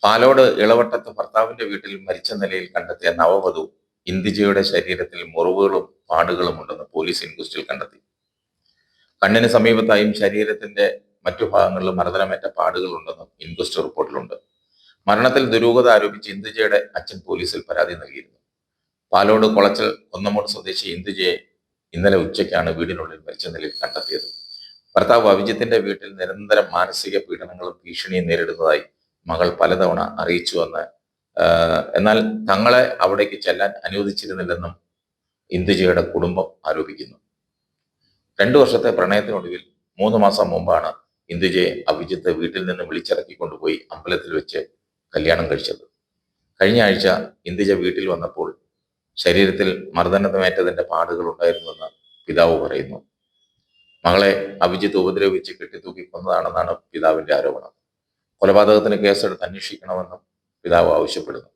പാലോട് ഇളവട്ടത്ത് ഭർത്താവിന്റെ വീട്ടിൽ മരിച്ച നിലയിൽ കണ്ടെത്തിയ നവവധു ഇന്ദിജയുടെ ശരീരത്തിൽ മുറിവുകളും പാടുകളും ഉണ്ടെന്ന് പോലീസ് ഇൻക്വസ്റ്റിൽ കണ്ടെത്തി. കണ്ണിന് സമീപത്തായും ശരീരത്തിന്റെ മറ്റു ഭാഗങ്ങളിലും മർദ്ദനമേറ്റ പാടുകൾ ഉണ്ടെന്നും ഇൻക്വസ്റ്റ് റിപ്പോർട്ടിലുണ്ട്. മരണത്തിൽ ദുരൂഹത ആരോപിച്ച് ഇന്ദിജയുടെ അച്ഛൻ പോലീസിൽ പരാതി നൽകിയിരുന്നു. പാലോട് കൊളച്ചൽ കൊന്നമൂട് സ്വദേശി ഇന്ദിജയെ ഇന്നലെ ഉച്ചയ്ക്കാണ് വീടിനുള്ളിൽ മരിച്ച നിലയിൽ കണ്ടെത്തിയത്. ഭർത്താവ് അഭിജിത്തിന്റെ വീട്ടിൽ നിരന്തരം മാനസിക പീഡനങ്ങളും ഭീഷണിയും നേരിടുന്നതായി മകൾ പലതവണ അറിയിച്ചുവെന്ന്, എന്നാൽ തങ്ങളെ അവിടേക്ക് ചെല്ലാൻ അനുവദിച്ചിരുന്നില്ലെന്നും ഇന്ദുജയുടെ കുടുംബം ആരോപിക്കുന്നു. 2 വർഷത്തെ പ്രണയത്തിനൊടുവിൽ 3 മാസം മുമ്പാണ് ഇന്ദുജയെ അഭിജിത്ത് വീട്ടിൽ നിന്ന് വിളിച്ചിറക്കിക്കൊണ്ടുപോയി അമ്പലത്തിൽ വെച്ച് കല്യാണം കഴിച്ചത്. കഴിഞ്ഞ ആഴ്ച ഇന്ദുജ വീട്ടിൽ വന്നപ്പോൾ ശരീരത്തിൽ മർദ്ദനമേറ്റതിന്റെ പാടുകൾ ഉണ്ടായിരുന്നുവെന്ന് പിതാവ് പറയുന്നു. മകളെ അഭിജിത്ത് ഉപദ്രവിച്ച് കെട്ടിത്തൂക്കി കൊന്നതാണെന്നാണ് പിതാവിന്റെ ആരോപണം. കൊലപാതകത്തിന് കേസെടുത്ത് അന്വേഷിക്കണമെന്നും പിതാവ് ആവശ്യപ്പെടുന്നു.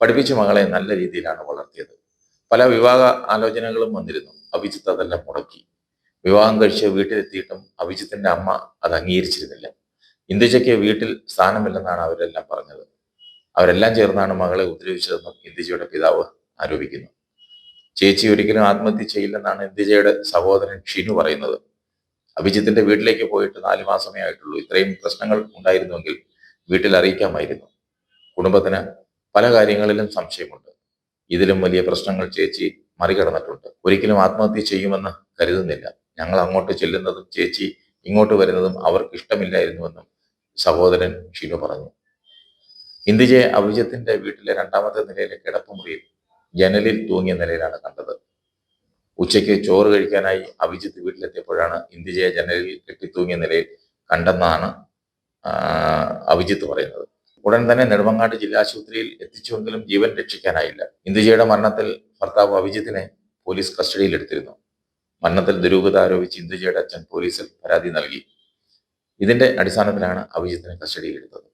പഠിപ്പിച്ച മകളെ നല്ല രീതിയിലാണ് വളർത്തിയത്. പല വിവാഹ ആലോചനകളും വന്നിരുന്നു. അഭിജിത്ത് അതെല്ലാം മുടക്കി. വിവാഹം കഴിച്ച് വീട്ടിലെത്തിയിട്ടും അഭിജിത്തിന്റെ അമ്മ അത് അംഗീകരിച്ചിരുന്നില്ല. ഇന്ദുജയ്ക്ക് വീട്ടിൽ സ്ഥാനമില്ലെന്നാണ് അവരെല്ലാം പറഞ്ഞത്. അവരെല്ലാം ചേർന്നാണ് മകളെ ഉപദ്രവിച്ചതെന്നും ഇന്ദുജയുടെ പിതാവ് ആരോപിക്കുന്നു. ചേച്ചി ഒരിക്കലും ആത്മഹത്യ ചെയ്യില്ലെന്നാണ് ഇന്ദുജയുടെ സഹോദരൻ ഷിനു പറയുന്നത്. അഭിജിത്തിന്റെ വീട്ടിലേക്ക് പോയിട്ട് 4 മാസമേ ആയിട്ടുള്ളൂ. ഇത്രയും പ്രശ്നങ്ങൾ ഉണ്ടായിരുന്നുവെങ്കിൽ വീട്ടിൽ അറിയിക്കാമായിരുന്നു. കുടുംബത്തിന് പല കാര്യങ്ങളിലും സംശയമുണ്ട്. ഇതിലും വലിയ പ്രശ്നങ്ങൾ ചേച്ചി മറികടന്നിട്ടുണ്ട്. ഒരിക്കലും ആത്മഹത്യ ചെയ്യുമെന്ന് കരുതുന്നില്ല. ഞങ്ങൾ അങ്ങോട്ട് ചെല്ലുന്നതും ചേച്ചി ഇങ്ങോട്ട് വരുന്നതും അവർക്ക് ഇഷ്ടമില്ലായിരുന്നുവെന്നും സഹോദരൻ ഷിനു പറഞ്ഞു. ഇന്ദുജയെ അഭിജിത്തിന്റെ വീട്ടിലെ 2ാമത്തെ നിലയിലെ കിടപ്പുമുറിയിൽ ജനലിൽ തൂങ്ങിയ നിലയിലാണ് കണ്ടത്. ഉച്ചയ്ക്ക് ചോറ് കഴിക്കാനായി അഭിജിത്ത് വീട്ടിലെത്തിയപ്പോഴാണ് ഇന്ദുജയെ ജനലിൽ കെട്ടിത്തൂങ്ങിയ നിലയിൽ കണ്ടെന്നാണ് അഭിജിത്ത് പറയുന്നത്. ഉടൻ തന്നെ നെടുമങ്ങാട് ജില്ലാ ആശുപത്രിയിൽ എത്തിച്ചുവെങ്കിലും ജീവൻ രക്ഷിക്കാനായില്ല. ഇന്ദുജയുടെ മരണത്തിൽ ഭർത്താവ് അഭിജിത്തിനെ പോലീസ് കസ്റ്റഡിയിലെടുത്തിരുന്നു. മരണത്തിൽ ദുരൂഹത ആരോപിച്ച് ഇന്ദുജയുടെ അച്ഛൻ പോലീസിൽ പരാതി നൽകി. ഇതിന്റെ അടിസ്ഥാനത്തിലാണ് അഭിജിത്തിനെ കസ്റ്റഡിയിലെടുത്തത്.